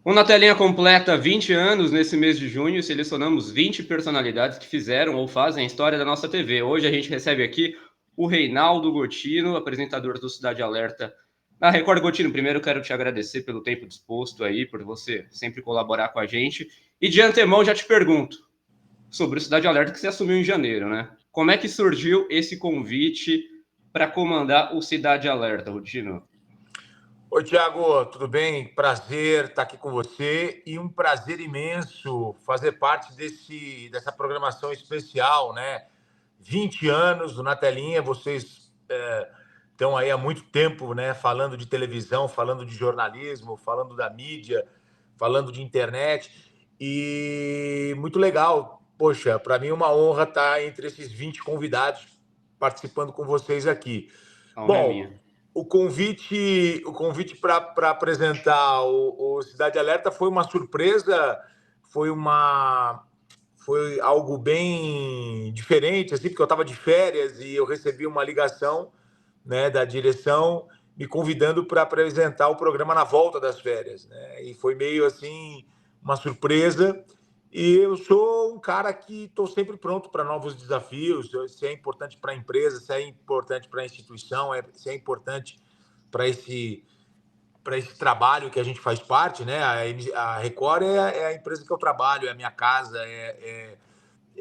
O Na Telinha completa 20 anos nesse mês de junho e selecionamos 20 personalidades que fizeram ou fazem a história da nossa TV. Hoje a gente recebe aqui o Reinaldo Gotino, apresentador do Cidade Alerta na Record. Gotino, primeiro quero te agradecer pelo tempo disposto aí, por você sempre colaborar com a gente. E de antemão já te pergunto sobre o Cidade Alerta que você assumiu em janeiro, né? Como é que surgiu esse convite para comandar o Cidade Alerta, Gotino? Oi, Thiago, tudo bem? Prazer estar aqui com você e um prazer imenso fazer parte dessa programação especial, né? 20 anos do Na Telinha, vocês estão aí há muito tempo, né? Falando de televisão, falando de jornalismo, falando da mídia, falando de internet e muito legal. Poxa, para mim é uma honra estar entre esses 20 convidados participando com vocês aqui. A honra é Bom, minha. o convite para apresentar o Cidade Alerta foi uma surpresa, foi foi algo bem diferente, assim, porque eu estava de férias e eu recebi uma ligação, né, da direção me convidando para apresentar o programa na volta das férias, né? E foi meio assim uma surpresa. E eu sou um cara que estou sempre pronto para novos desafios. Se é importante para a empresa, se é importante para a instituição, se é importante para esse trabalho que a gente faz parte, né? A Record é a empresa que eu trabalho, é a minha casa, é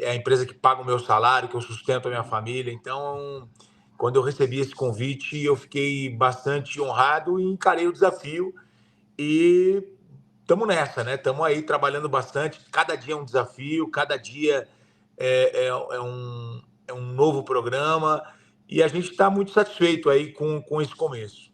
a empresa que paga o meu salário, que eu sustento a minha família. Então, quando eu recebi esse convite, eu fiquei bastante honrado e encarei o desafio. E estamos nessa, né? Estamos aí trabalhando bastante. Cada dia é um desafio, cada dia é um novo programa. E a gente está muito satisfeito aí com esse começo.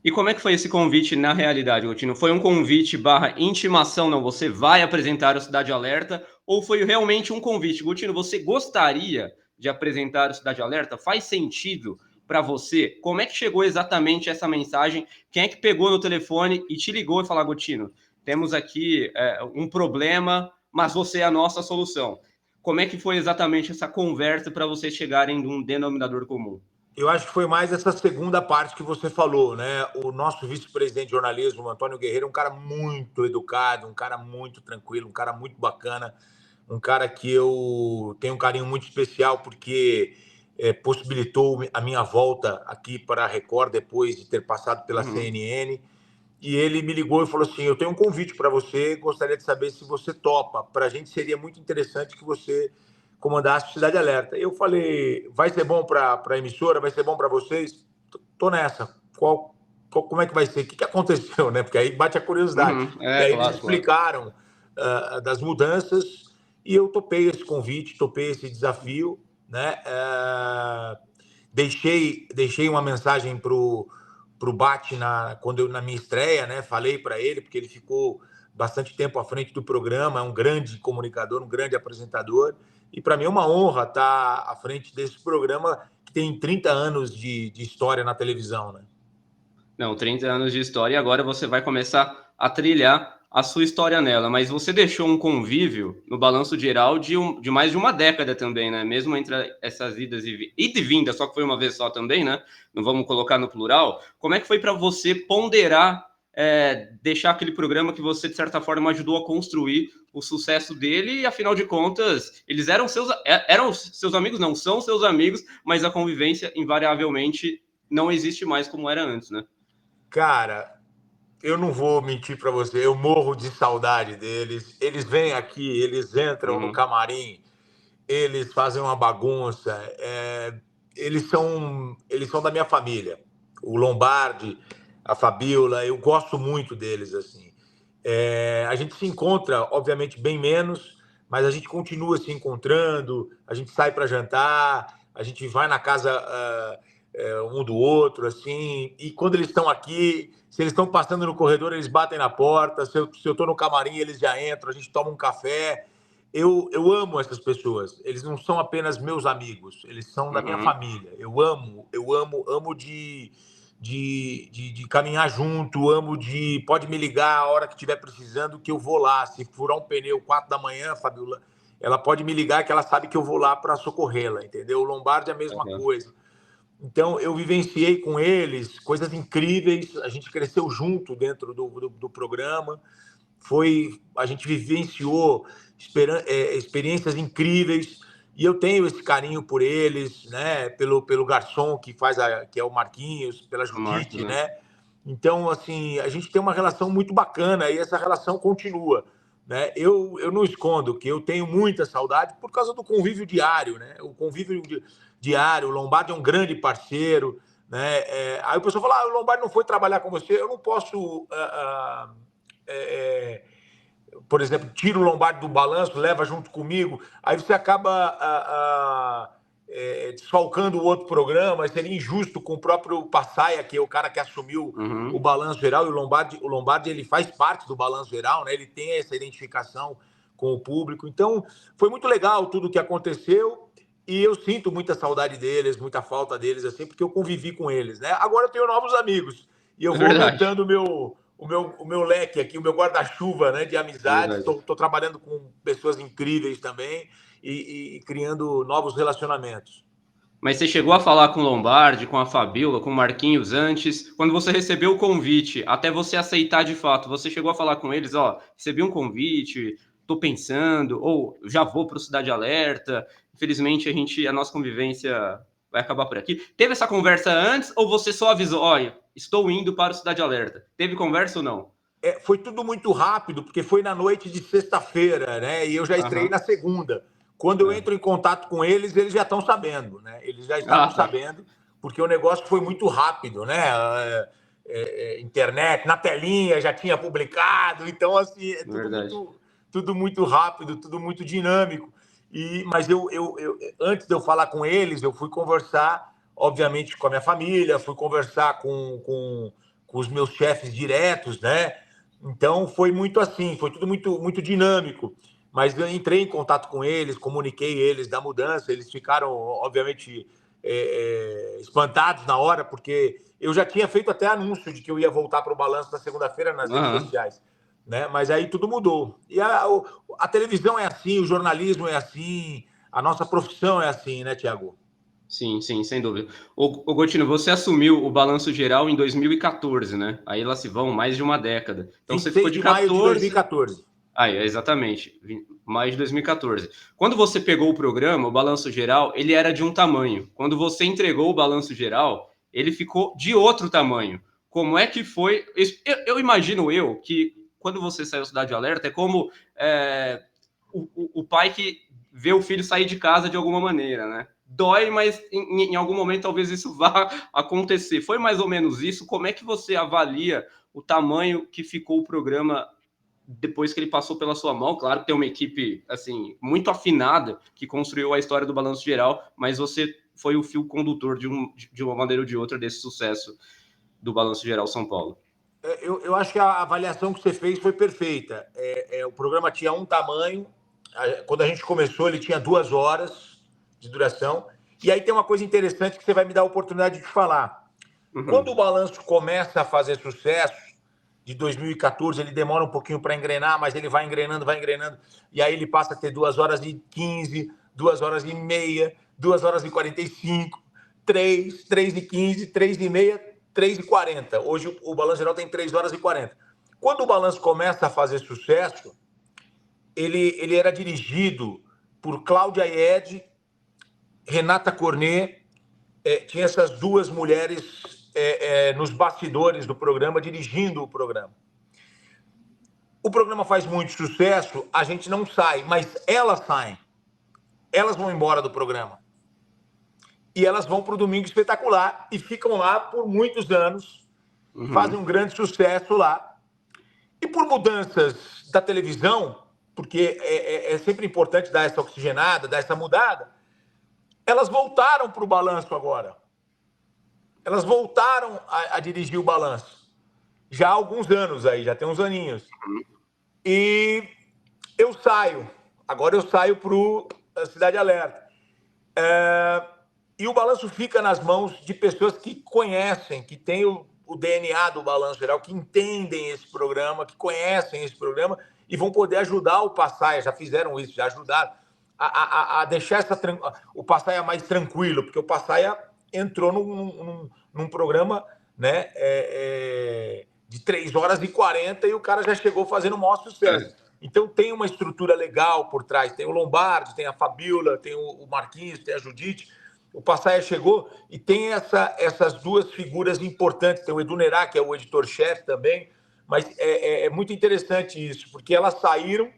E como é que foi esse convite na realidade, Gotino? Foi um convite barra intimação, não, você vai apresentar o Cidade Alerta, ou foi realmente um convite? Gotino, você gostaria de apresentar o Cidade Alerta? Faz sentido para você? Como é que chegou exatamente essa mensagem? Quem é que pegou no telefone e te ligou e falou, Gotino, temos aqui um problema, mas você é a nossa solução. Como é que foi exatamente essa conversa para vocês chegarem em um denominador comum? Eu acho que foi mais essa segunda parte que você falou, né? O nosso vice-presidente de jornalismo, Antônio Guerreiro, é um cara muito educado, um cara muito tranquilo, um cara muito bacana, um cara que eu tenho um carinho muito especial porque possibilitou a minha volta aqui para a Record depois de ter passado pela Uhum. CNN. E ele me ligou e falou assim: Eu tenho um convite para você, gostaria de saber se você topa. Para a gente seria muito interessante que você comandasse o Cidade Alerta. Eu falei: Vai ser bom para a emissora? Vai ser bom para vocês? Tô nessa. Como é que vai ser? O que aconteceu, né? Porque aí bate a curiosidade. Uhum. E aí eles Claro, claro. explicaram das mudanças e eu topei esse convite, topei esse desafio, né? Deixei uma mensagem pro Bate na minha estreia, né? Falei para ele, porque ele ficou bastante tempo à frente do programa, é um grande comunicador, um grande apresentador. E para mim é uma honra estar à frente desse programa que tem 30 anos de história na televisão, né? Não, 30 anos de história e agora você vai começar a trilhar a sua história nela. Mas você deixou um convívio no balanço geral de mais de uma década também, né? Mesmo entre essas idas ida e vinda, só que foi uma vez só também, né? Não vamos colocar no plural. Como é que foi para você ponderar, deixar aquele programa que você, de certa forma, ajudou a construir o sucesso dele? E, afinal de contas, eles eram seus amigos, não são seus amigos, mas a convivência, invariavelmente, não existe mais como era antes, né? Cara, eu não vou mentir para você, eu morro de saudade deles. Eles vêm aqui, eles entram no Uhum. camarim, eles fazem uma bagunça. Eles são da minha família. O Lombardi, a Fabiola, eu gosto muito deles assim. A gente se encontra, obviamente, bem menos, mas a gente continua se encontrando. A gente sai para jantar, a gente vai na casa um do outro, assim. E quando eles estão aqui, se eles estão passando no corredor, eles batem na porta. Se eu estou no camarim, eles já entram. A gente toma um café. Eu amo essas pessoas. Eles não são apenas meus amigos, eles são da minha Uhum. família. Eu amo de caminhar junto, pode me ligar a hora que estiver precisando, que eu vou lá. Se furar um pneu 4 da manhã, Fabiola, ela pode me ligar que ela sabe que eu vou lá para socorrê-la, entendeu? O Lombardi é a mesma Uhum. coisa. Então, eu vivenciei com eles coisas incríveis. A gente cresceu junto dentro do programa. A gente vivenciou experiências incríveis, e eu tenho esse carinho por eles, né? Pelo garçom que é o Marquinhos, pela O Marcos, Judite, né? né? Então, assim, a gente tem uma relação muito bacana e essa relação continua, né? Eu não escondo que eu tenho muita saudade por causa do convívio diário, né? O convívio diário, o Lombardi é um grande parceiro, né? Aí o pessoal fala, o Lombardi não foi trabalhar com você, eu não posso... por exemplo, tira o Lombardi do balanço, leva junto comigo, aí você acaba desfalcando o outro programa, seria injusto com o próprio Passaia, que é o cara que assumiu o Uhum. balanço geral, e o Lombardi ele faz parte do balanço geral, né? Ele tem essa identificação com o público. Então, foi muito legal tudo o que aconteceu, e eu sinto muita saudade deles, muita falta deles, assim, porque eu convivi com eles, né? Agora eu tenho novos amigos, e eu É vou verdade, aumentando o meu leque aqui, o meu guarda-chuva, né, de é amizades. verdade. Estou trabalhando com pessoas incríveis também e criando novos relacionamentos. Mas você chegou a falar com o Lombardi, com a Fabiola, com o Marquinhos antes? Quando você recebeu o convite, até você aceitar de fato, você chegou a falar com eles, ó, recebi um convite, tô pensando, ou já vou para o Cidade Alerta. Infelizmente, a nossa convivência vai acabar por aqui. Teve essa conversa antes ou você só avisou, olha, estou indo para o Cidade Alerta? Teve conversa ou não? Foi tudo muito rápido, porque foi na noite de sexta-feira, né? E eu já estreiei Aham. na segunda. Quando eu É. entro em contato com eles, eles já estão sabendo, né? Eles já estavam Ah, tá. sabendo, porque o negócio foi muito rápido, né? Internet, na telinha já tinha publicado, então assim, é Verdade. tudo muito rápido, tudo muito dinâmico. Mas antes de eu falar com eles, eu fui conversar, obviamente, com a minha família, fui conversar com os meus chefes diretos, né? Então foi muito assim, foi tudo muito dinâmico. Mas eu entrei em contato com eles, comuniquei eles da mudança, eles ficaram, obviamente, espantados na hora, porque eu já tinha feito até anúncio de que eu ia voltar para o balanço na segunda-feira nas redes Aham. sociais. Né? Mas aí tudo mudou. E a televisão é assim, o jornalismo é assim, a nossa profissão é assim, né, Tiago? Sim, sim, sem dúvida. Ô Gotino, você assumiu o Balanço Geral em 2014, né? Aí lá se vão mais de uma década. Então você ficou 26 de de maio de 14. 2014. Aí, exatamente, maio de 2014. Quando você pegou o programa, o Balanço Geral, ele era de um tamanho. Quando você entregou o Balanço Geral, ele ficou de outro tamanho. Como é que foi? Eu imagino que quando você saiu da Cidade Alerta, é como o pai que vê o filho sair de casa de alguma maneira, né? Dói, mas em algum momento talvez isso vá acontecer. Foi mais ou menos isso? Como é que você avalia o tamanho que ficou o programa depois que ele passou pela sua mão? Claro que tem uma equipe assim muito afinada que construiu a história do Balanço Geral, mas você foi o fio condutor de uma maneira ou de outra desse sucesso do Balanço Geral São Paulo. Eu acho que a avaliação que você fez foi perfeita. O programa tinha um tamanho. Quando a gente começou, ele tinha 2 horas de duração. E aí tem uma coisa interessante que você vai me dar a oportunidade de falar. Quando o Uhum. balanço começa a fazer sucesso, de 2014, ele demora um pouquinho para engrenar, mas ele vai engrenando, e aí ele passa a ter 2 horas e 15, 2 horas e meia, 2 horas e 45, 3 e 15, 3 e meia, 3 e 40. Hoje o Balanço Geral tem 3 horas e 40. Quando o balanço começa a fazer sucesso, ele era dirigido por Cláudia Iede, Renata Cornet, tinha essas duas mulheres nos bastidores do programa, dirigindo o programa. O programa faz muito sucesso, a gente não sai, mas elas saem. Elas vão embora do programa. E elas vão para o Domingo Espetacular e ficam lá por muitos anos, fazem Uhum. um grande sucesso lá. E por mudanças da televisão, porque é sempre importante dar essa oxigenada, dar essa mudada, elas voltaram para o balanço agora. Elas voltaram a dirigir o balanço. Já há alguns anos aí, já tem uns aninhos. E eu saio. Agora eu saio para a Cidade Alerta. E o balanço fica nas mãos de pessoas que conhecem, que têm o DNA do Balanço Geral, que entendem esse programa, que conhecem esse programa e vão poder ajudar o Passaia. Já fizeram isso, já ajudaram a deixar o Passaia mais tranquilo, porque o Passaia entrou num programa, né, de 3 horas e 40 e o cara já chegou fazendo o maior sucesso. Então tem uma estrutura legal por trás. Tem o Lombardi, tem a Fabiola, tem o Marquinhos, tem a Judite. O Passaia chegou e tem essas duas figuras importantes. Tem o Edu Nerá, que é o editor-chefe também. Mas é muito interessante isso, porque elas saíram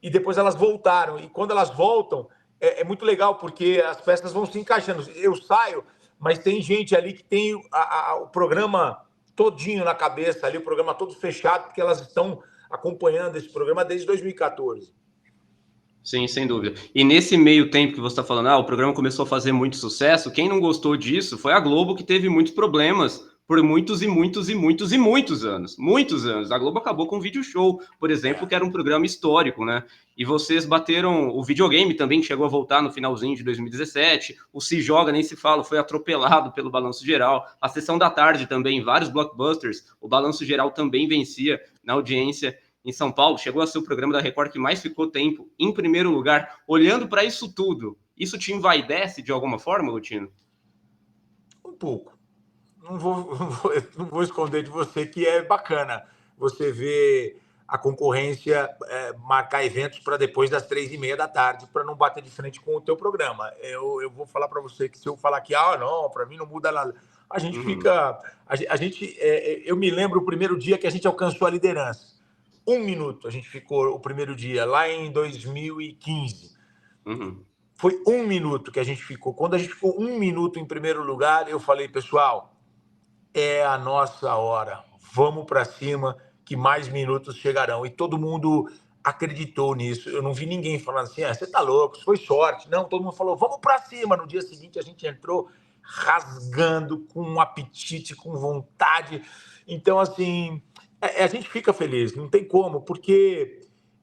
e depois elas voltaram. E quando elas voltam, é muito legal, porque as peças vão se encaixando. Eu saio, mas tem gente ali que tem o programa todinho na cabeça, ali, o programa todo fechado, porque elas estão acompanhando esse programa desde 2014. Sim, sem dúvida. E nesse meio tempo que você está falando, o programa começou a fazer muito sucesso, quem não gostou disso foi a Globo, que teve muitos problemas por muitos e muitos e muitos e muitos anos. Muitos anos. A Globo acabou com o Video Show, por exemplo, que era um programa histórico, né? E vocês bateram o videogame também, que chegou a voltar no finalzinho de 2017. O Se Joga, nem se fala, foi atropelado pelo Balanço Geral. A Sessão da Tarde também, vários blockbusters. O Balanço Geral também vencia na audiência em São Paulo, chegou a ser o programa da Record que mais ficou tempo em primeiro lugar. Olhando para isso tudo, isso te envaidece de alguma forma, Lutino? Um pouco. Não vou esconder de você que é bacana você ver a concorrência marcar eventos para depois das 3h30 da tarde, para não bater de frente com o teu programa. Eu vou falar para você que se eu falar que, não, para mim não muda nada, a gente fica... eu me lembro o primeiro dia que a gente alcançou a liderança. 1 minuto a gente ficou o primeiro dia, lá em 2015. Foi 1 minuto que a gente ficou. Quando a gente ficou 1 minuto em primeiro lugar, eu falei, pessoal, é a nossa hora. Vamos para cima, que mais minutos chegarão. E todo mundo acreditou nisso. Eu não vi ninguém falando assim, você tá louco, isso foi sorte. Não, todo mundo falou, vamos para cima. No dia seguinte, a gente entrou rasgando, com um apetite, com vontade. Então, assim, a gente fica feliz, não tem como, porque...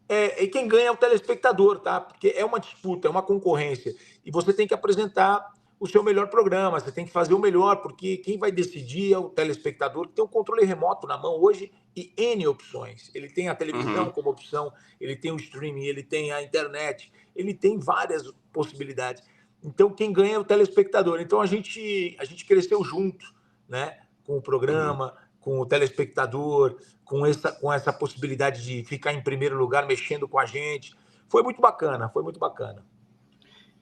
E quem ganha é o telespectador, tá? Porque é uma disputa, é uma concorrência. E você tem que apresentar o seu melhor programa, você tem que fazer o melhor, porque quem vai decidir é o telespectador, que tem um controle remoto na mão hoje e N opções. Ele tem a televisão como opção, ele tem o streaming, ele tem a internet, ele tem várias possibilidades. Então, quem ganha é o telespectador. Então, a gente cresceu junto, né? Com o programa, com o telespectador, com essa possibilidade de ficar em primeiro lugar, mexendo com a gente. Foi muito bacana, foi muito bacana.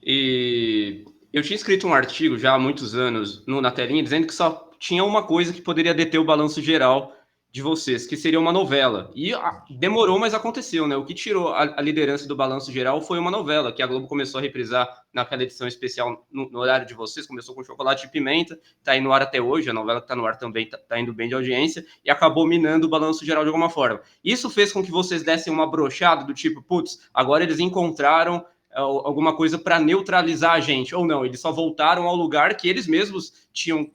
E eu tinha escrito um artigo já há muitos anos na telinha, dizendo que só tinha uma coisa que poderia deter o balanço geral de vocês, que seria uma novela. E demorou, mas aconteceu, né? O que tirou a liderança do balanço geral foi uma novela, que a Globo começou a reprisar naquela edição especial no horário de vocês, começou com Chocolate e Pimenta, tá aí no ar até hoje, a novela que tá no ar também tá indo bem de audiência, e acabou minando o balanço geral de alguma forma. Isso fez com que vocês dessem uma brochada do tipo, putz, agora eles encontraram alguma coisa para neutralizar a gente, ou não, eles só voltaram ao lugar que eles mesmos tinham,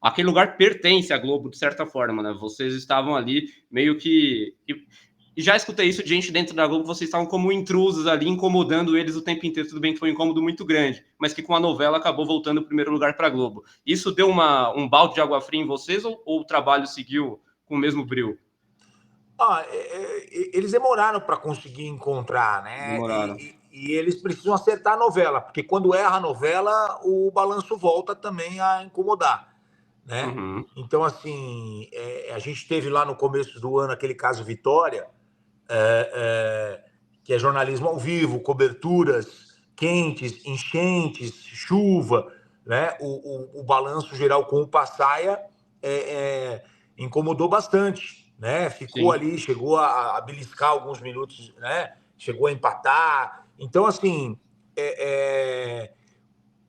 aquele lugar pertence à Globo, de certa forma, né? Vocês estavam ali meio que... E já escutei isso de gente dentro da Globo, vocês estavam como intrusos ali, incomodando eles o tempo inteiro. Tudo bem que foi um incômodo muito grande, mas que com a novela acabou voltando o primeiro lugar para a Globo. Isso deu um balde de água fria em vocês, ou o trabalho seguiu com o mesmo brilho? Eles demoraram para conseguir encontrar, né? Demoraram. E eles precisam acertar a novela, porque quando erra a novela, o balanço volta também a incomodar, né? Então, assim, a gente teve lá no começo do ano aquele caso Vitória, que é jornalismo ao vivo, coberturas quentes, enchentes, chuva, né? O balanço geral com o Passaia incomodou bastante. Né? Ficou ali, chegou a beliscar alguns minutos, né? Chegou a empatar. Então, assim,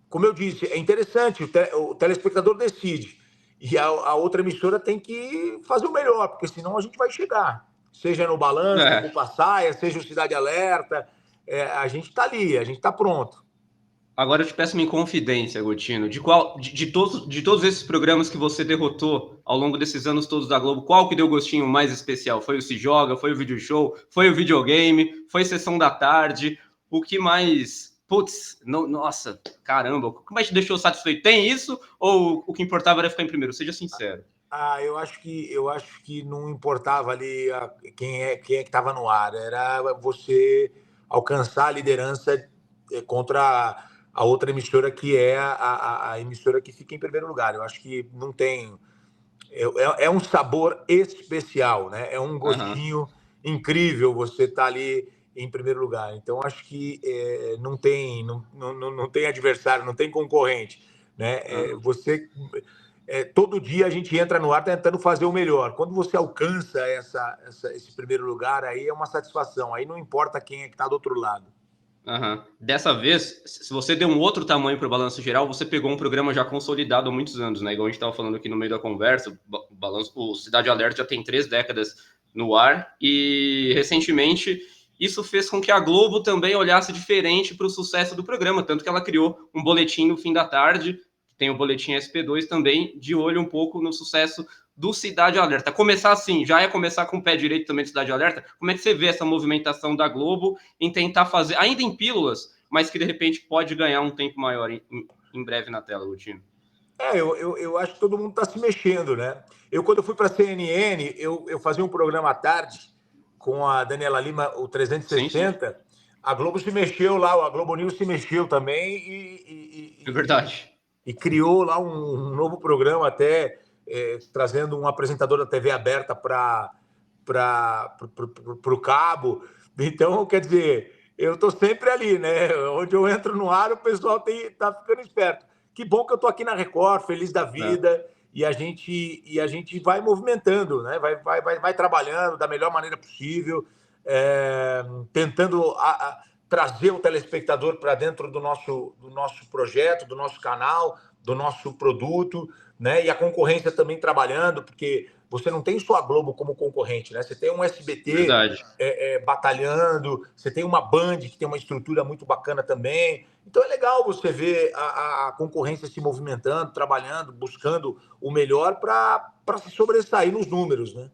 como eu disse, é interessante, o telespectador decide. E a outra emissora tem que fazer o melhor, porque senão a gente vai chegar. Seja no Balanço, com o Passaia, seja o Cidade Alerta. A gente está ali, a gente está pronto. Agora eu te peço uma confidência, Agostinho. De todos esses programas que você derrotou ao longo desses anos todos da Globo, qual que deu gostinho mais especial? Foi o Se Joga, foi o Video Show, foi o videogame, foi Sessão da Tarde? O que mais... Putz, nossa, caramba, o que mais te deixou satisfeito? Tem isso ou o que importava era ficar em primeiro? Seja sincero. Eu acho que não importava ali quem é que estava no ar. Era você alcançar a liderança contra a outra emissora, que é a emissora que fica em primeiro lugar. Eu acho que não tem É um sabor especial, né? É um Aham, gostinho incrível você estar ali em primeiro lugar. Então, acho que não tem adversário, não tem concorrente, né? aham. Todo dia a gente entra no ar tentando fazer o melhor. Quando você alcança esse primeiro lugar, aí é uma satisfação. Aí não importa quem é que está do outro lado. Aham. Dessa vez, se você deu um outro tamanho para o Balanço Geral, você pegou um programa já consolidado há muitos anos, né? Igual a gente estava falando aqui no meio da conversa, o Cidade Alerta já tem 3 décadas no ar e recentemente isso fez com que a Globo também olhasse diferente para o sucesso do programa, tanto que ela criou um boletim no fim da tarde, tem o boletim SP2 também, de olho um pouco no sucesso do Cidade Alerta. Começar assim, já é começar com o pé direito também do Cidade Alerta. Como é que você vê essa movimentação da Globo em tentar fazer, ainda em pílulas, mas que de repente pode ganhar um tempo maior em breve na tela, Gutino? Eu acho que todo mundo está se mexendo, né? Quando eu fui para a CNN, eu fazia um programa à tarde com a Daniela Lima, o Sim, sim, 360. A Globo se mexeu lá, a Globo News se mexeu também é verdade. e criou lá um novo programa, até trazendo um apresentador da TV aberta para o cabo. Então, quer dizer, eu estou sempre ali, né? Onde eu entro no ar, o pessoal está ficando esperto. Que bom que eu estou aqui na Record, feliz da É. vida, e a gente vai movimentando, né? Vai trabalhando da melhor maneira possível, tentando trazer o telespectador para dentro do nosso projeto, do nosso canal, do nosso produto, né? E a concorrência também trabalhando, porque você não tem só a Globo como concorrente, né? Você tem um SBT Verdade. batalhando, você tem uma Band que tem uma estrutura muito bacana também. Então é legal você ver a concorrência se movimentando, trabalhando, buscando o melhor para se sobressair nos números, né?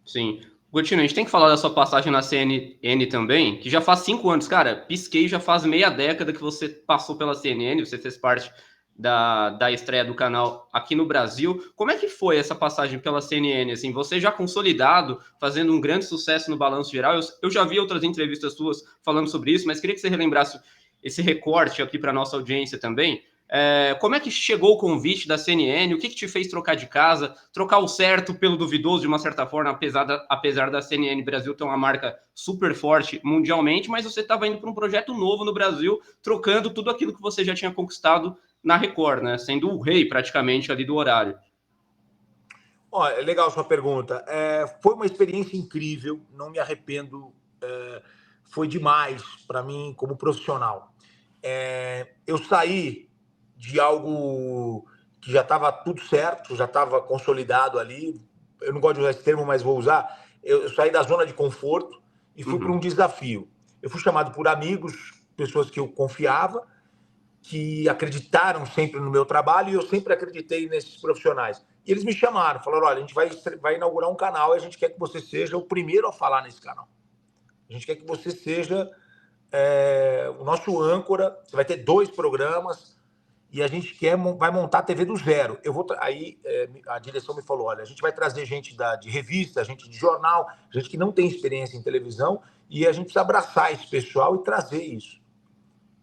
Sim. Gutino, a gente tem que falar da sua passagem na CNN também, que já faz 5 anos, cara. Pisquei, já faz meia década que você passou pela CNN, você fez parte da estreia do canal aqui no Brasil. Como é que foi essa passagem pela CNN? Assim, você já consolidado, fazendo um grande sucesso no Balanço Geral. Eu já vi outras entrevistas suas falando sobre isso, mas queria que você relembrasse esse recorte aqui para nossa audiência também. Como é que chegou o convite da CNN? O que te fez trocar de casa? Trocar o certo pelo duvidoso, de uma certa forma, apesar da CNN Brasil ter uma marca super forte mundialmente, mas você estava indo para um projeto novo no Brasil, trocando tudo aquilo que você já tinha conquistado na Record, né? Sendo o rei praticamente ali do horário. É legal a sua pergunta. Foi uma experiência incrível, não me arrependo. Foi demais para mim como profissional. Eu saí de algo que já estava tudo certo, já estava consolidado ali. Eu não gosto de usar esse termo, mas vou usar. Eu saí da zona de conforto e fui para um Uhum. desafio. Eu fui chamado por amigos, pessoas que eu confiava, que acreditaram sempre no meu trabalho e eu sempre acreditei nesses profissionais. E eles me chamaram, falaram: olha, a gente vai inaugurar um canal e a gente quer que você seja o primeiro a falar nesse canal. A gente quer que você seja o nosso âncora. Você vai ter 2 programas e a gente vai montar a TV do zero. Aí a direção me falou: olha, a gente vai trazer gente de revista, gente de jornal, gente que não tem experiência em televisão, e a gente precisa abraçar esse pessoal e trazer isso.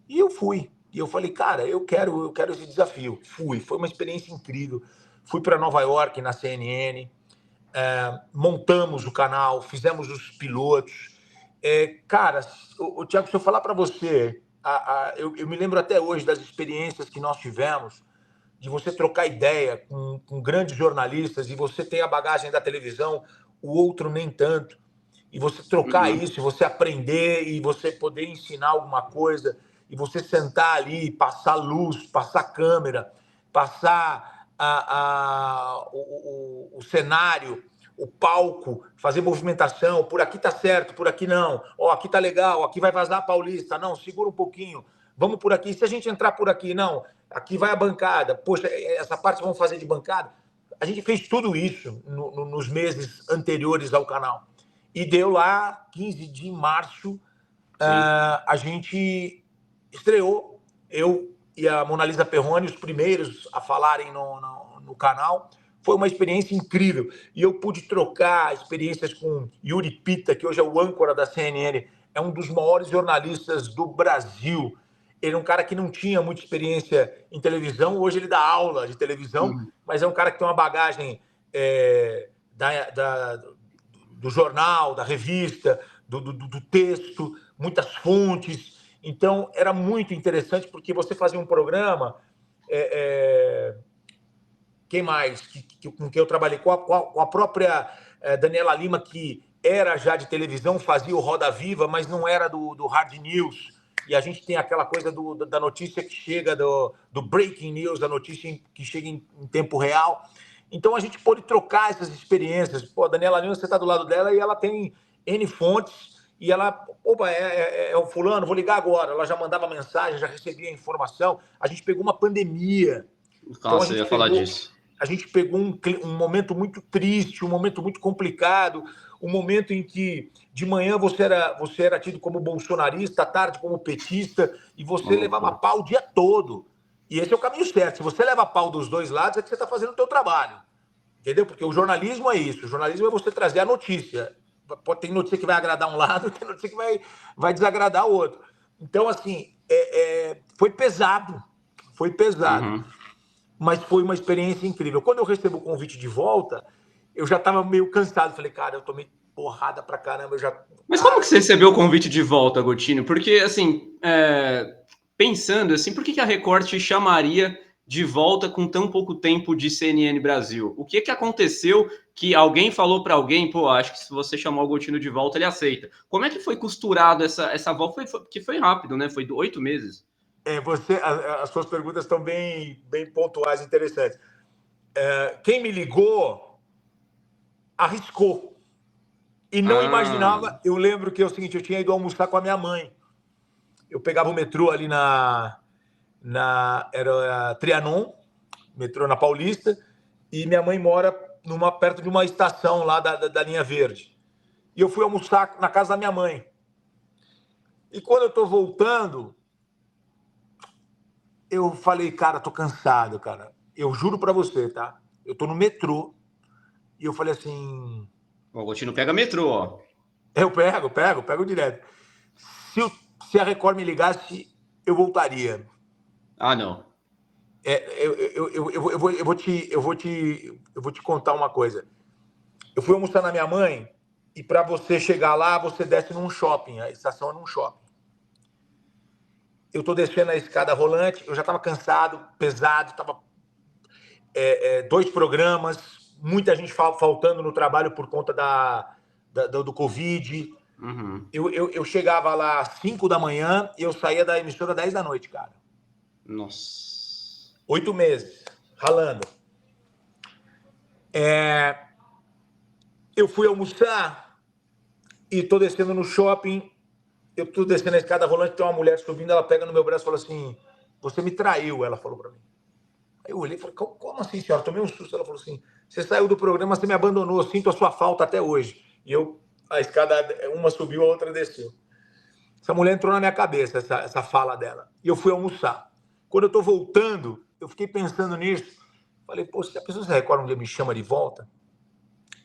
E eu fui. E eu falei: cara, eu quero esse desafio. Fui. Foi uma experiência incrível. Fui para Nova York na CNN, montamos o canal, fizemos os pilotos. Cara, o Thiago, se eu falar para você, eu me lembro até hoje das experiências que nós tivemos, de você trocar ideia com grandes jornalistas, e você tem a bagagem da televisão, o outro nem tanto, e você trocar Uhum. isso, e você aprender, e você poder ensinar alguma coisa, e você sentar ali, passar luz, passar câmera, passar o cenário, o palco, fazer movimentação, por aqui tá certo, por aqui não, aqui tá legal, aqui vai vazar a Paulista, não, segura um pouquinho, vamos por aqui, se a gente entrar por aqui, não, aqui vai a bancada, poxa, essa parte vamos fazer de bancada. A gente fez tudo isso nos meses anteriores ao canal. E deu lá, 15 de março, Sim. a gente estreou, eu e a Mona Lisa Perrone, os primeiros a falarem no canal. Foi uma experiência incrível. E eu pude trocar experiências com Yuri Pita, que hoje é o âncora da CNN, é um dos maiores jornalistas do Brasil. Ele é um cara que não tinha muita experiência em televisão, hoje ele dá aula de televisão, Uhum. mas é um cara que tem uma bagagem do jornal, da revista, do texto, muitas fontes. Então, era muito interessante, porque você fazia um programa... Quem mais? Com quem eu trabalhei? Com a própria Daniela Lima, que era já de televisão, fazia o Roda Viva, mas não era do Hard News. E a gente tem aquela coisa da notícia que chega, do breaking news, da notícia que chega em tempo real. Então, a gente pôde trocar essas experiências. Pô, a Daniela Lima, você está do lado dela e ela tem N fontes, e ela, opa, é o fulano, vou ligar agora. Ela já mandava mensagem, já recebia informação. A gente pegou uma pandemia. Nossa, eu ia falar disso. A gente pegou um momento muito triste, um momento muito complicado, um momento em que de manhã você era tido como bolsonarista, à tarde como petista, e você levava pau o dia todo. E esse é o caminho certo. Se você leva pau dos dois lados, é que você está fazendo o seu trabalho. Entendeu? Porque o jornalismo é isso. O jornalismo é você trazer a notícia. Tem notícia que vai agradar um lado, tem notícia que vai desagradar o outro. Então, assim, foi pesado. Foi pesado. Uhum. Mas foi uma experiência incrível. Quando eu recebo o convite de volta, eu já estava meio cansado. Falei, cara, eu tomei porrada pra caramba. Mas como que você recebeu o convite de volta, Gotino? Porque, assim, pensando assim, por que a Record te chamaria de volta com tão pouco tempo de CNN Brasil? O que aconteceu que alguém falou para alguém, pô, acho que se você chamar o Gotino de volta, ele aceita. Como é que foi costurado essa volta? Que foi rápido, né? Foi 8 meses. As suas perguntas estão bem pontuais, interessantes. Quem me ligou arriscou e não imaginava. Eu lembro que é o seguinte, eu tinha ido almoçar com a minha mãe. Eu pegava o metrô ali era Trianon, metrô na Paulista, e minha mãe mora perto de uma estação lá da linha verde. E eu fui almoçar na casa da minha mãe. E quando eu estou voltando, eu falei, cara, tô cansado, cara. Eu juro pra você, tá? Eu tô no metrô e eu falei assim... O Gotino pega metrô, ó. Eu pego direto. Se a Record me ligasse, eu voltaria. Ah, não. Eu vou te contar uma coisa. Eu fui almoçar na minha mãe e para você chegar lá, você desce num shopping. A estação é num shopping. Eu tô descendo a escada rolante, eu já estava cansado, pesado, estava 2 programas, muita gente faltando no trabalho por conta do Covid. Uhum. Eu chegava lá às 5 da manhã e eu saía da emissora às 10 da noite, cara. Nossa. 8 meses, ralando. Eu fui almoçar e tô descendo no shopping. Eu tô descendo a escada rolante, tem uma mulher subindo, ela pega no meu braço e fala assim, você me traiu, ela falou para mim. Aí eu olhei e falei, como assim, senhora? Tomei um susto. Ela falou assim, você saiu do programa, você me abandonou, eu sinto a sua falta até hoje. E a escada, uma subiu, a outra desceu. Essa mulher entrou na minha cabeça, essa fala dela. E eu fui almoçar. Quando eu tô voltando, eu fiquei pensando nisso. Falei, pô, se a pessoa se recorda um dia me chama de volta.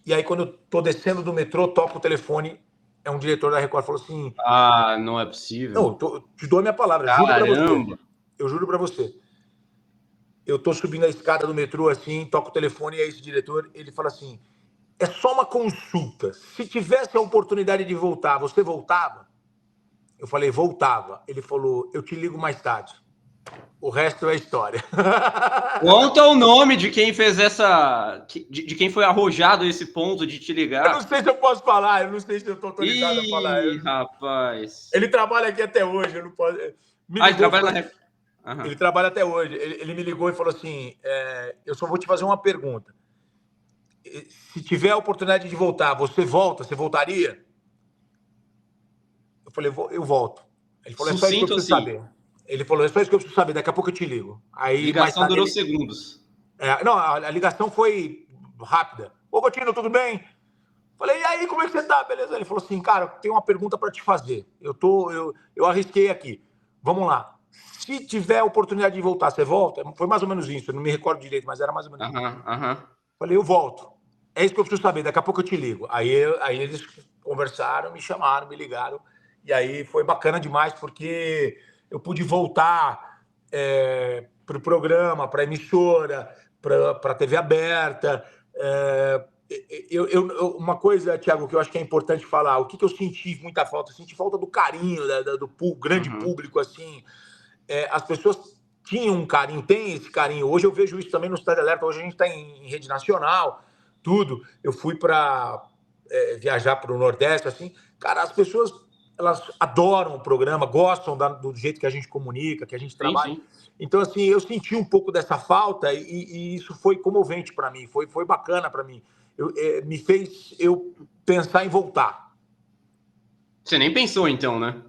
E aí, quando eu tô descendo do metrô, toco o telefone, é um diretor da Record, falou assim... Ah, não é possível. Não, te dou a minha palavra, Caramba. juro pra você. Eu juro pra você. Eu tô subindo a escada do metrô, assim, toco o telefone, e aí esse diretor, ele fala assim, é só uma consulta. Se tivesse a oportunidade de voltar, você voltava? Eu falei, voltava. Ele falou, eu te ligo mais tarde. O resto é história. Conta o nome de quem fez de quem foi arrojado esse ponto de te ligar. Eu não sei se eu posso falar, eu não sei se eu tô autorizado a falar. Rapaz. Ele trabalha aqui até hoje, eu não posso... Ele trabalha na... Uhum. Ele trabalha até hoje. Ele me ligou e falou assim, eu só vou te fazer uma pergunta. Se tiver a oportunidade de voltar, você volta? Você voltaria? Eu falei, eu volto. Ele falou, é só isso que eu preciso saber. Ele falou, é só isso que eu preciso saber, daqui a pouco eu te ligo. Aí, ligação durou segundos. Não, a ligação foi rápida. Ô, Gotino, tudo bem? Falei, e aí, como é que você tá? Beleza? Ele falou assim, cara, tem uma pergunta para te fazer. Eu arrisquei aqui. Vamos lá. Se tiver a oportunidade de voltar, você volta? Foi mais ou menos isso, eu não me recordo direito, mas era mais ou menos isso. Falei, eu volto. É isso que eu preciso saber, daqui a pouco eu te ligo. Aí eles conversaram, me chamaram, me ligaram. E aí foi bacana demais, porque eu pude voltar para o programa, para a emissora, para a TV aberta, Uma coisa, Thiago, que eu acho que é importante falar, o que eu senti muita falta? Eu senti falta do carinho do grande público, assim. As pessoas tinham um carinho, tem esse carinho. Hoje eu vejo isso também no Cidade Alerta, hoje a gente está em rede nacional, tudo. Eu fui para viajar para o Nordeste, assim. Cara, as pessoas, elas adoram o programa, gostam do jeito que a gente comunica, que a gente trabalha. Sim. Então, assim, eu senti um pouco dessa falta e isso foi comovente para mim, foi bacana para mim. Me fez eu pensar em voltar. Você nem pensou, então, né?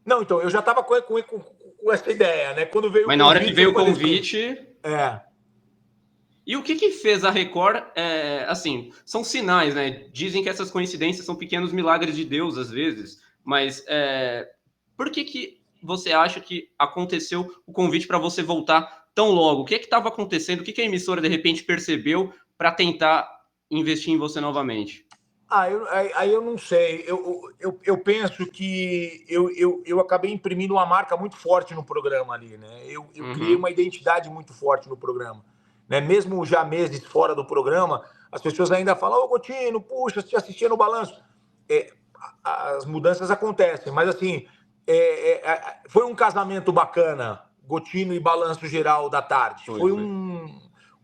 Não, então, eu já estava com essa ideia, né? Quando veio Mas o na hora que convite, veio eu o falei convite... assim, E o que fez a Record, assim, são sinais, né? Dizem que essas coincidências são pequenos milagres de Deus, às vezes, mas por que você acha que aconteceu o convite para você voltar tão logo? O que estava acontecendo? O que a emissora, de repente, percebeu para tentar investir em você novamente? Aí eu não sei. Eu penso que eu acabei imprimindo uma marca muito forte no programa ali, né? Eu criei uma identidade muito forte no programa. Né? Mesmo já meses fora do programa, as pessoas ainda falam, ô Gotino, puxa, te assistia no balanço. As mudanças acontecem, mas assim, foi um casamento bacana, Gotino e Balanço Geral da Tarde. Foi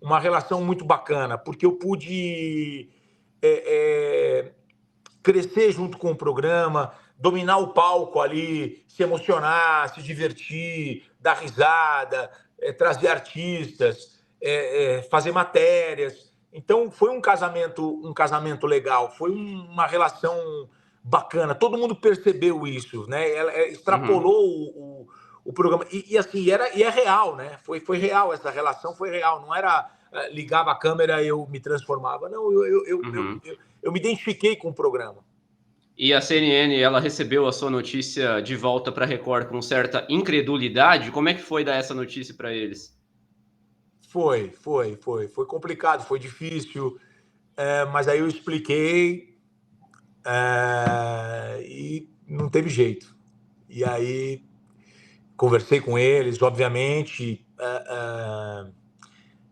uma relação muito bacana, porque eu pude crescer junto com o programa, dominar o palco ali, se emocionar, se divertir, dar risada, trazer artistas, fazer matérias. Então foi um casamento legal, foi uma relação bacana. Todo mundo percebeu isso, né? Ela extrapolou o programa assim é real, né? Foi real essa relação, foi real. Não era ligava a câmera e eu me transformava. Não, eu me identifiquei com o programa. E a CNN, ela recebeu a sua notícia de volta para a Record com certa incredulidade. Como é que foi dar essa notícia para eles? Foi complicado, foi difícil, mas aí eu expliquei e não teve jeito. E aí conversei com eles, obviamente.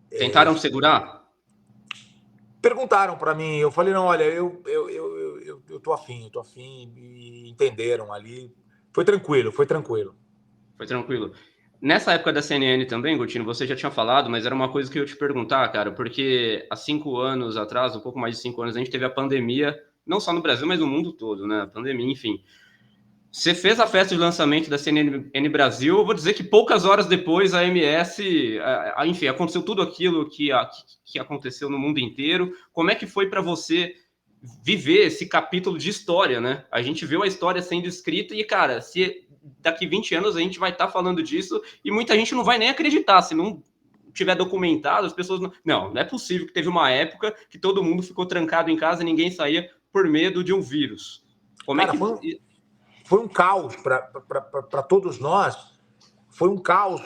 Tentaram segurar? Perguntaram para mim, eu falei, não, olha, eu tô afim, e entenderam ali. Foi tranquilo. Foi tranquilo. Nessa época da CNN também, Gotino, você já tinha falado, mas era uma coisa que eu ia te perguntar, cara, porque há 5 anos atrás, um pouco mais de 5 anos, a gente teve a pandemia, não só no Brasil, mas no mundo todo, né? A pandemia, enfim. Você fez a festa de lançamento da CNN Brasil, eu vou dizer que poucas horas depois a MS, enfim, aconteceu tudo aquilo que aconteceu no mundo inteiro. Como é que foi para você viver esse capítulo de história, né? A gente viu a história sendo escrita e, cara, se daqui 20 anos a gente vai estar falando disso e muita gente não vai nem acreditar, se não tiver documentado, as pessoas não é possível que teve uma época que todo mundo ficou trancado em casa e ninguém saía por medo de um vírus. Como é Cara, que foi um caos para todos nós. Foi um caos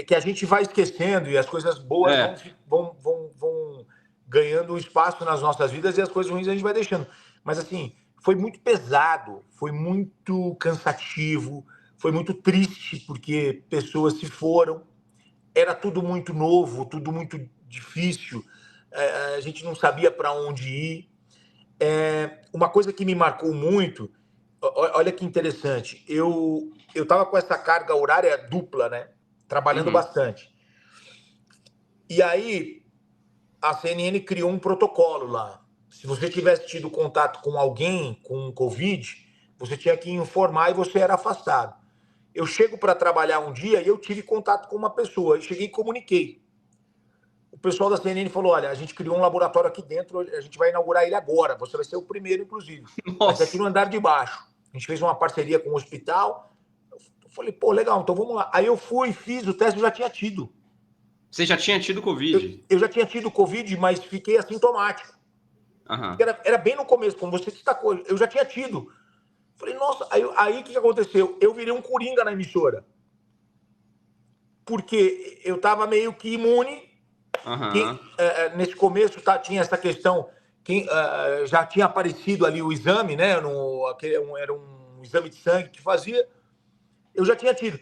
que a gente vai esquecendo e as coisas boas vão ganhando espaço nas nossas vidas e as coisas ruins a gente vai deixando. Mas, assim, foi muito pesado, foi muito cansativo, foi muito triste porque pessoas se foram. Era tudo muito novo, tudo muito difícil. A gente não sabia para onde ir. Uma coisa que me marcou muito, olha que interessante, eu estava com essa carga horária dupla, né? Trabalhando bastante. E aí a CNN criou um protocolo lá. Se você tivesse tido contato com alguém com Covid, você tinha que informar e você era afastado. Eu chego para trabalhar um dia e eu tive contato com uma pessoa. Eu cheguei e comuniquei. O pessoal da CNN falou, olha, a gente criou um laboratório aqui dentro, a gente vai inaugurar ele agora. Você vai ser o primeiro, inclusive. Vai ser aqui no andar de baixo. A gente fez uma parceria com o hospital. Eu falei, pô, legal, então vamos lá. Aí eu fui, fiz o teste, eu já tinha tido. Você já tinha tido Covid? Eu já tinha tido Covid, mas fiquei assintomático. Era bem no começo, como você destacou. Eu já tinha tido. Falei, nossa, aí o que aconteceu? Eu virei um coringa na emissora. Porque eu estava meio que imune. Nesse começo tinha essa questão, já tinha aparecido ali o exame, né? Era um exame de sangue que fazia. Eu já tinha tido.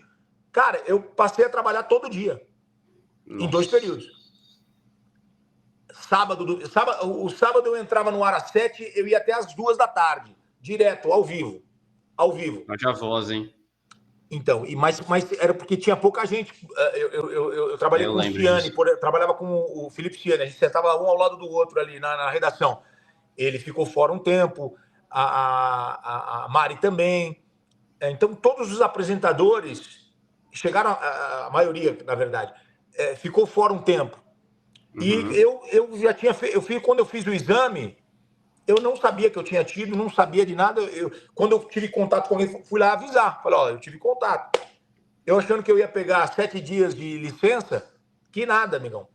Cara, eu passei a trabalhar todo dia. Nossa. Em 2 períodos. O sábado eu entrava no ar às 7, eu ia até às 2 da tarde, direto, ao vivo. Haja voz, hein? Então, mas era porque tinha pouca gente. Eu trabalhei com o Ciani, trabalhava com o Felipe Ciani, a gente sentava um ao lado do outro ali na redação. Ele ficou fora um tempo, a Mari também. Então, todos os apresentadores chegaram, a maioria, na verdade, ficou fora um tempo. E eu já tinha feito, quando eu fiz o exame, eu não sabia que eu tinha tido, não sabia de nada. Quando eu tive contato com ele, fui lá avisar. Falei, olha, eu tive contato. Eu achando que eu ia pegar 7 dias de licença, que nada, amigão.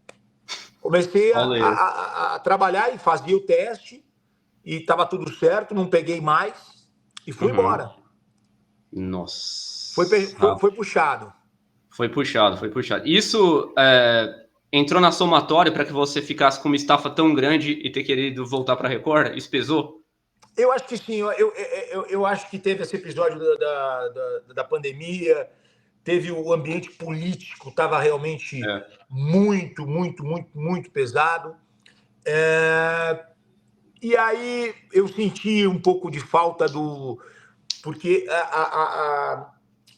Comecei a trabalhar e fazia o teste, e estava tudo certo, não peguei mais, e fui embora. Nossa. Foi puxado. Foi puxado. Isso entrou na somatória para que você ficasse com uma estafa tão grande e ter querido voltar para a Record? Isso pesou? Eu acho que sim. Eu acho que teve esse episódio da pandemia, teve o ambiente político, estava realmente muito, muito, muito, muito pesado. E aí eu senti um pouco de falta porque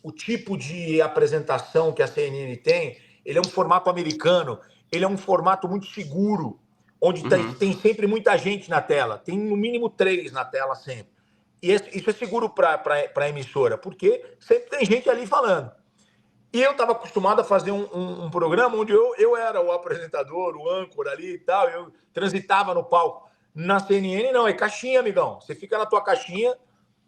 o tipo de apresentação que a CNN tem, ele é um formato americano, ele é um formato muito seguro, onde tem sempre muita gente na tela, tem no mínimo 3 na tela sempre. E isso é seguro para a emissora, porque sempre tem gente ali falando. E eu estava acostumado a fazer um programa onde eu era o apresentador, o âncora ali e tal, eu transitava no palco. Na CNN não, é caixinha, amigão. Você fica na tua caixinha,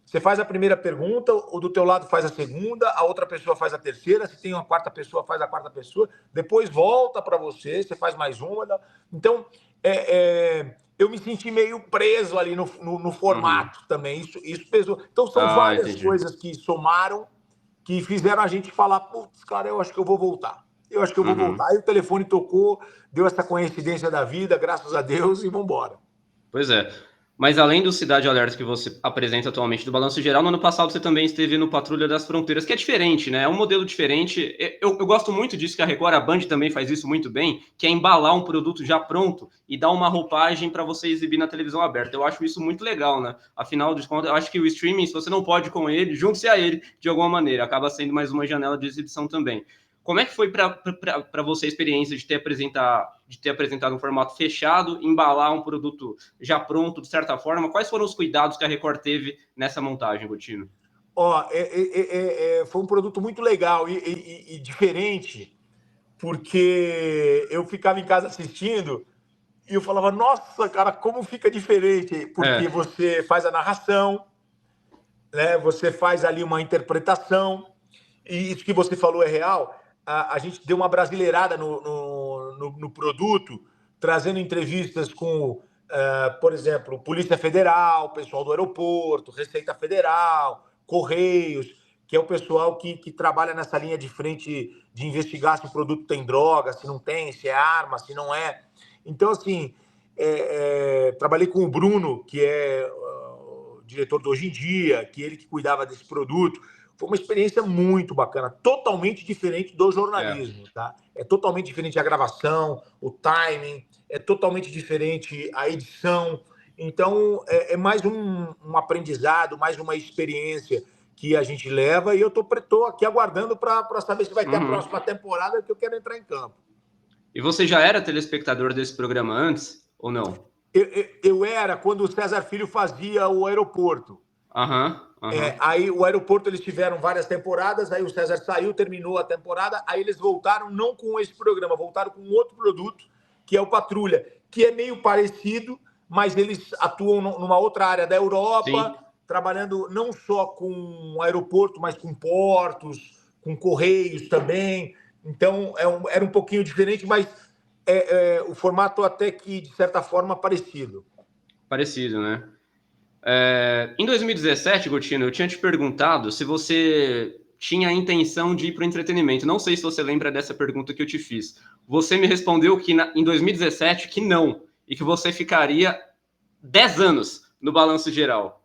você faz a primeira pergunta, o do teu lado faz a segunda, a outra pessoa faz a terceira, se tem uma quarta pessoa, faz a quarta pessoa, depois volta para você faz mais uma. Então, eu me senti meio preso ali no formato também, isso pesou. Então, são várias coisas que somaram, que fizeram a gente falar, putz, cara, eu acho que eu vou voltar. Aí o telefone tocou, deu essa coincidência da vida, graças a Deus, e vamos embora. Pois é. Mas além do Cidade Alerta que você apresenta atualmente do Balanço Geral, no ano passado você também esteve no Patrulha das Fronteiras, que é diferente, né? É um modelo diferente. Eu gosto muito disso que a Record, a Band também faz isso muito bem, que é embalar um produto já pronto e dar uma roupagem para você exibir na televisão aberta. Eu acho isso muito legal, né? Afinal de contas, eu acho que o streaming, se você não pode com ele, junte-se a ele de alguma maneira. Acaba sendo mais uma janela de exibição também. Como é que foi para você a experiência de ter apresentado um formato fechado, embalar um produto já pronto, de certa forma? Quais foram os cuidados que a Record teve nessa montagem, Gotino? Foi um produto muito legal e diferente, porque eu ficava em casa assistindo e eu falava, nossa, cara, como fica diferente, porque você faz a narração, né? Você faz ali uma interpretação, e isso que você falou é real. A gente deu uma brasileirada no produto, trazendo entrevistas com, por exemplo, Polícia Federal, pessoal do aeroporto, Receita Federal, Correios, que é o pessoal que trabalha nessa linha de frente de investigar se o produto tem droga, se não tem, se é arma, se não é. Então, assim, trabalhei com o Bruno, que é o diretor do Hoje em Dia, que ele que cuidava desse produto. Foi uma experiência muito bacana, totalmente diferente do jornalismo, tá? É totalmente diferente a gravação, o timing, é totalmente diferente a edição. Então, é mais um aprendizado, mais uma experiência que a gente leva, e eu tô aqui aguardando para saber se vai ter a próxima temporada, que eu quero entrar em campo. E você já era telespectador desse programa antes, ou não? Eu era quando o César Filho fazia o aeroporto. Aí o aeroporto, eles tiveram várias temporadas, aí o César saiu, terminou a temporada, aí eles voltaram não com esse programa, voltaram com outro produto, que é o Patrulha, que é meio parecido, mas eles atuam numa outra área da Europa, trabalhando não só com aeroporto, mas com portos, com correios também. Então, era um pouquinho diferente, mas o formato até que, de certa forma, parecido. Parecido, né? Em 2017, Gotino, eu tinha te perguntado se você tinha a intenção de ir para o entretenimento. Não sei se você lembra dessa pergunta que eu te fiz. Você me respondeu que em 2017 que não, e que você ficaria 10 anos no Balanço Geral.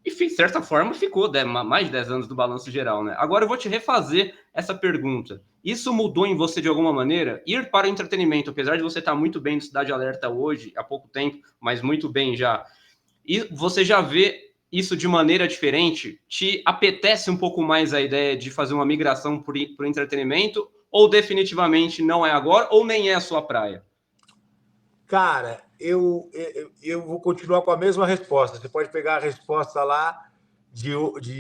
E, de certa forma, ficou mais de 10 anos do Balanço Geral, né? Agora eu vou te refazer essa pergunta. Isso mudou em você de alguma maneira? Ir para o entretenimento, apesar de você estar muito bem no Cidade Alerta hoje, há pouco tempo, mas muito bem já. E você já vê isso de maneira diferente? Te apetece um pouco mais a ideia de fazer uma migração para o entretenimento? Ou definitivamente não é agora, ou nem é a sua praia? Cara, eu vou continuar com a mesma resposta. Você pode pegar a resposta lá de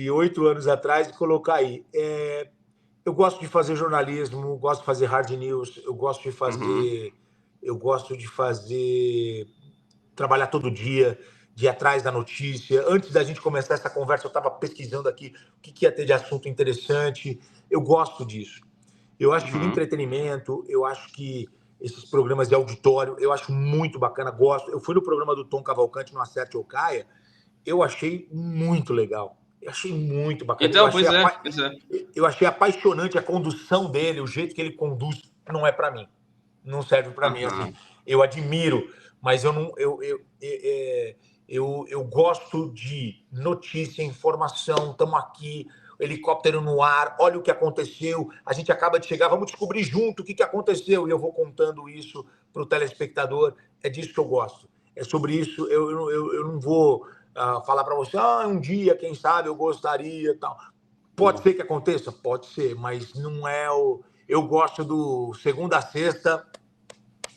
8 anos atrás e colocar aí. Eu gosto de fazer jornalismo, gosto de fazer hard news, eu gosto de fazer trabalhar todo dia, de ir atrás da notícia. Antes da gente começar essa conversa, eu estava pesquisando aqui o que ia ter de assunto interessante. Eu gosto disso. Eu acho que o entretenimento, eu acho que esses programas de auditório, eu acho muito bacana, gosto. Eu fui no programa do Tom Cavalcante, no Acerte ou Caia, eu achei muito legal. Eu achei muito bacana. Então, pois é, pois é. Eu achei apaixonante a condução dele, o jeito que ele conduz, não é para mim. Não serve para mim. Assim, eu admiro, mas eu não. Eu gosto de notícia, informação, estamos aqui, helicóptero no ar, olha o que aconteceu, a gente acaba de chegar, vamos descobrir junto o que aconteceu, e eu vou contando isso para o telespectador. É disso que eu gosto. É sobre isso, eu não vou falar para você, um dia, quem sabe, eu gostaria, tal. Pode ser que aconteça? Pode ser, mas não é o... Eu gosto do segunda a sexta...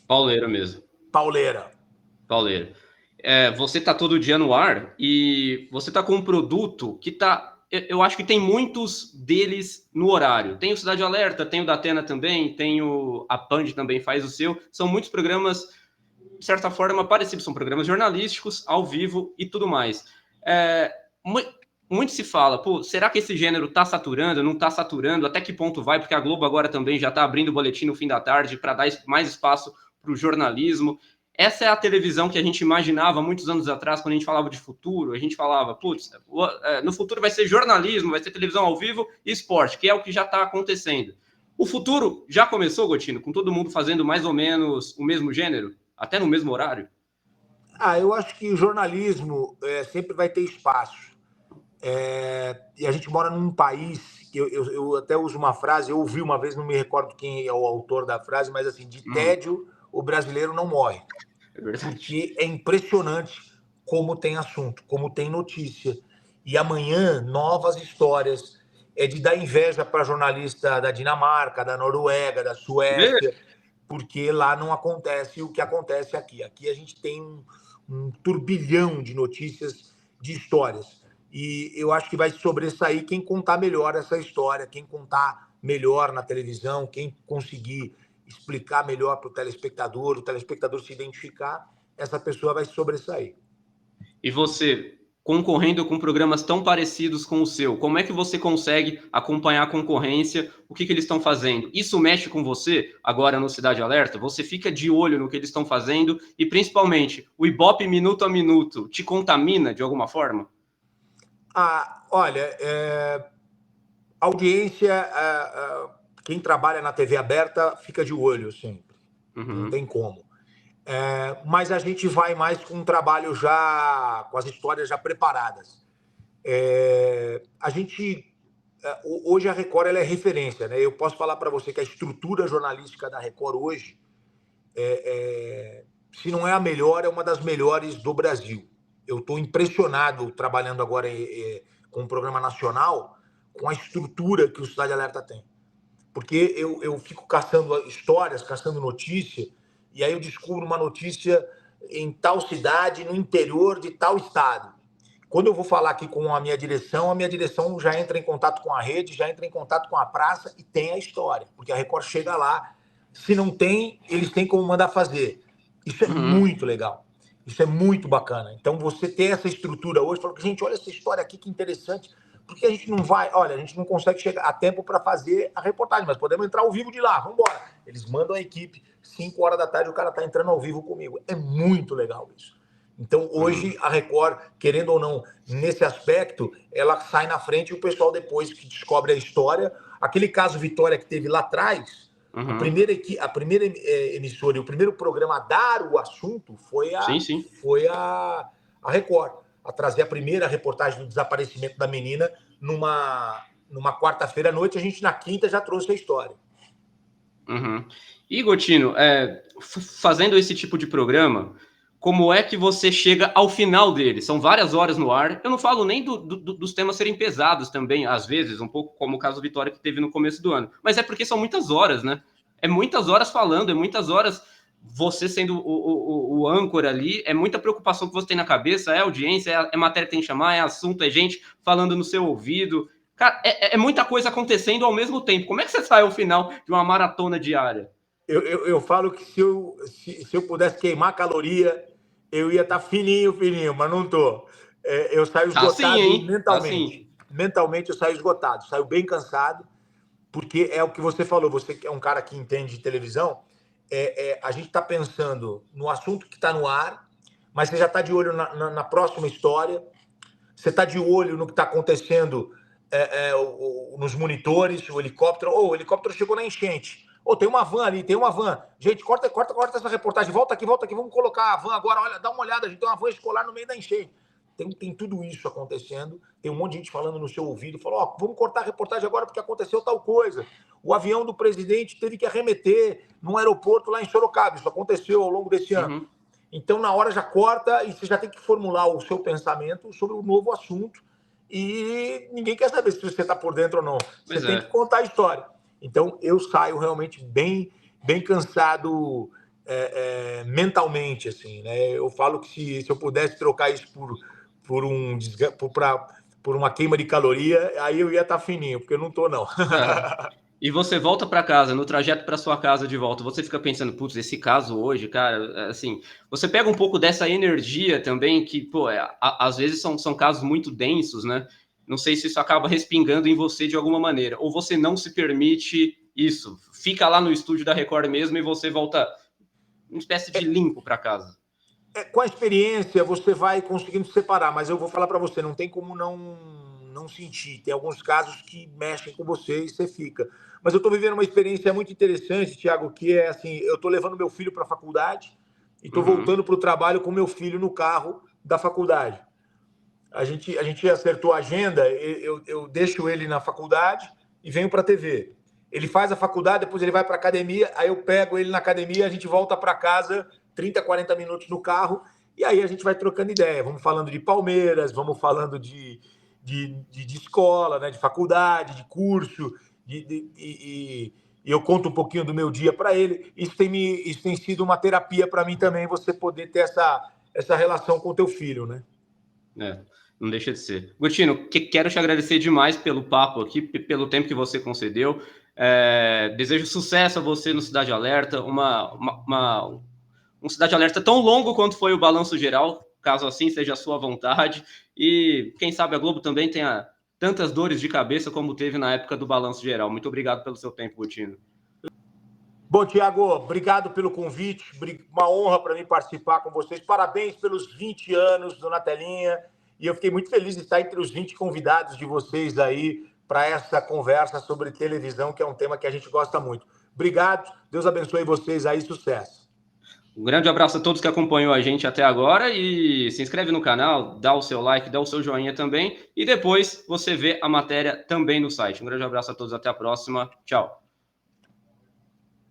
Pauleira mesmo. Pauleira. Você está todo dia no ar e você está com um produto que está... Eu acho que tem muitos deles no horário. Tem o Cidade Alerta, tem o Datena também, tem a Band também faz o seu. São muitos programas, de certa forma, parecidos. São programas jornalísticos, ao vivo e tudo mais. Muito se fala, será que esse gênero está saturando, não está saturando? Até que ponto vai? Porque a Globo agora também já está abrindo o boletim no fim da tarde para dar mais espaço para o jornalismo. Essa é a televisão que a gente imaginava muitos anos atrás, quando a gente falava de futuro. A gente falava, no futuro vai ser jornalismo, vai ser televisão ao vivo e esporte, que é o que já está acontecendo. O futuro já começou, Gotino, com todo mundo fazendo mais ou menos o mesmo gênero, até no mesmo horário? Eu acho que o jornalismo sempre vai ter espaço. E a gente mora num país, eu até uso uma frase, eu ouvi uma vez, não me recordo quem é o autor da frase, mas assim, de tédio o brasileiro não morre. É verdade. Porque é impressionante como tem assunto, como tem notícia. E amanhã, novas histórias. É de dar inveja para jornalista da Dinamarca, da Noruega, da Suécia, porque lá não acontece o que acontece aqui. Aqui a gente tem um turbilhão de notícias, de histórias. E eu acho que vai sobressair quem contar melhor essa história, quem contar melhor na televisão, quem conseguir explicar melhor para o telespectador se identificar, essa pessoa vai sobressair. E você, concorrendo com programas tão parecidos com o seu, como é que você consegue acompanhar a concorrência, o que eles estão fazendo? Isso mexe com você agora no Cidade Alerta? Você fica de olho no que eles estão fazendo e, principalmente, o Ibope minuto a minuto te contamina de alguma forma? Olha, audiência, quem trabalha na TV aberta fica de olho sempre. Não tem como. Mas a gente vai mais com um trabalho já, com as histórias já preparadas. Hoje a Record ela é referência, né? Eu posso falar para você que a estrutura jornalística da Record hoje, se não é a melhor, é uma das melhores do Brasil. Eu estou impressionado trabalhando agora com um programa nacional, com a estrutura que o Cidade Alerta tem. Porque eu fico caçando histórias, caçando notícia, e aí eu descubro uma notícia em tal cidade, no interior de tal estado. Quando eu vou falar aqui com a minha direção já entra em contato com a rede, já entra em contato com a praça e tem a história. Porque a Record chega lá, se não tem, eles têm como mandar fazer. Isso é muito legal. Isso é muito bacana. Então, você ter essa estrutura hoje, fala, gente, olha essa história aqui, que interessante. Porque a gente não vai... Olha, a gente não consegue chegar a tempo para fazer a reportagem, mas podemos entrar ao vivo de lá, vamos embora. Eles mandam a equipe, 5 horas da tarde, o cara está entrando ao vivo comigo. É muito legal isso. Então, hoje, a Record, querendo ou não, nesse aspecto, ela sai na frente e o pessoal, depois que descobre a história... Aquele caso Vitória que teve lá atrás... A primeira emissora e o primeiro programa a dar o assunto foi a Record. a trazer a primeira reportagem do desaparecimento da menina numa quarta-feira à noite. A gente, na quinta, já trouxe a história. Uhum. E, Gotino, fazendo esse tipo de programa, como é que você chega ao final dele? São várias horas no ar. Eu não falo nem dos temas serem pesados também, às vezes, um pouco como o caso do Vitória que teve no começo do ano. Mas é porque são muitas horas, né? É muitas horas falando, é muitas horas você sendo o âncora ali, é muita preocupação que você tem na cabeça, é audiência, é matéria que tem que chamar, é assunto, é gente falando no seu ouvido. Cara, é muita coisa acontecendo ao mesmo tempo. Como é que você sai ao final de uma maratona diária? Eu falo que se eu pudesse queimar caloria, eu ia estar fininho, mas não estou. Eu saio Tá sim, esgotado hein? Tá mentalmente. sim. Mentalmente eu saio esgotado, saio bem cansado, porque é o que você falou, você que é um cara que entende de televisão, a gente está pensando no assunto que está no ar, mas você já está de olho na próxima história, você está de olho no que está acontecendo nos monitores, o helicóptero chegou na enchente. Tem uma van ali, tem uma van. Gente, corta essa reportagem, volta aqui, vamos colocar a van agora, olha, dá uma olhada, a gente tem uma van escolar no meio da enchente. Tem tudo isso acontecendo, tem um monte de gente falando no seu ouvido, falou, vamos cortar a reportagem agora porque aconteceu tal coisa. O avião do presidente teve que arremeter num aeroporto lá em Sorocaba, isso aconteceu ao longo desse ano. Uhum. Então, na hora já corta e você já tem que formular o seu pensamento sobre o novo assunto e ninguém quer saber se você está por dentro ou não. Você tem que contar a história. Então, eu saio realmente bem cansado mentalmente, assim, né? Eu falo que se eu pudesse trocar isso por uma queima de caloria, aí eu ia estar fininho, porque eu não estou, não. E você volta para casa, no trajeto para sua casa de volta, você fica pensando, putz, esse caso hoje, cara, assim, você pega um pouco dessa energia também, que, pô, às vezes são casos muito densos, né? Não sei se isso acaba respingando em você de alguma maneira, ou você não se permite isso, fica lá no estúdio da Record mesmo e você volta uma espécie de limpo para casa. Com a experiência, você vai conseguindo se separar, mas eu vou falar para você, não tem como não sentir. Tem alguns casos que mexem com você e você fica. Mas eu estou vivendo uma experiência muito interessante, Thiago, que é assim, eu estou levando meu filho para a faculdade e estou voltando para o trabalho com meu filho no carro da faculdade. A gente acertou a agenda, eu deixo ele na faculdade e venho para a TV. Ele faz a faculdade, depois ele vai para a academia, aí eu pego ele na academia, a gente volta para casa 30, 40 minutos no carro, e aí a gente vai trocando ideia. Vamos falando de Palmeiras, vamos falando de escola, né, de faculdade, de curso, e eu conto um pouquinho do meu dia para ele. Isso tem sido uma terapia para mim também, você poder ter essa relação com o teu filho, né? Não deixa de ser. Gotino, quero te agradecer demais pelo papo aqui, pelo tempo que você concedeu. Desejo sucesso a você no Cidade Alerta, um Cidade Alerta tão longo quanto foi o Balanço Geral, caso assim seja a sua vontade. E quem sabe a Globo também tenha tantas dores de cabeça como teve na época do Balanço Geral. Muito obrigado pelo seu tempo, Gotino. Bom, Thiago, obrigado pelo convite. Uma honra para mim participar com vocês. Parabéns pelos 20 anos do Na Telinha. E eu fiquei muito feliz de estar entre os 20 convidados de vocês aí para essa conversa sobre televisão, que é um tema que a gente gosta muito. Obrigado. Deus abençoe vocês aí. Sucesso. Um grande abraço a todos que acompanhou a gente até agora e se inscreve no canal, dá o seu like, dá o seu joinha também e depois você vê a matéria também no site. Um grande abraço a todos, até a próxima. Tchau.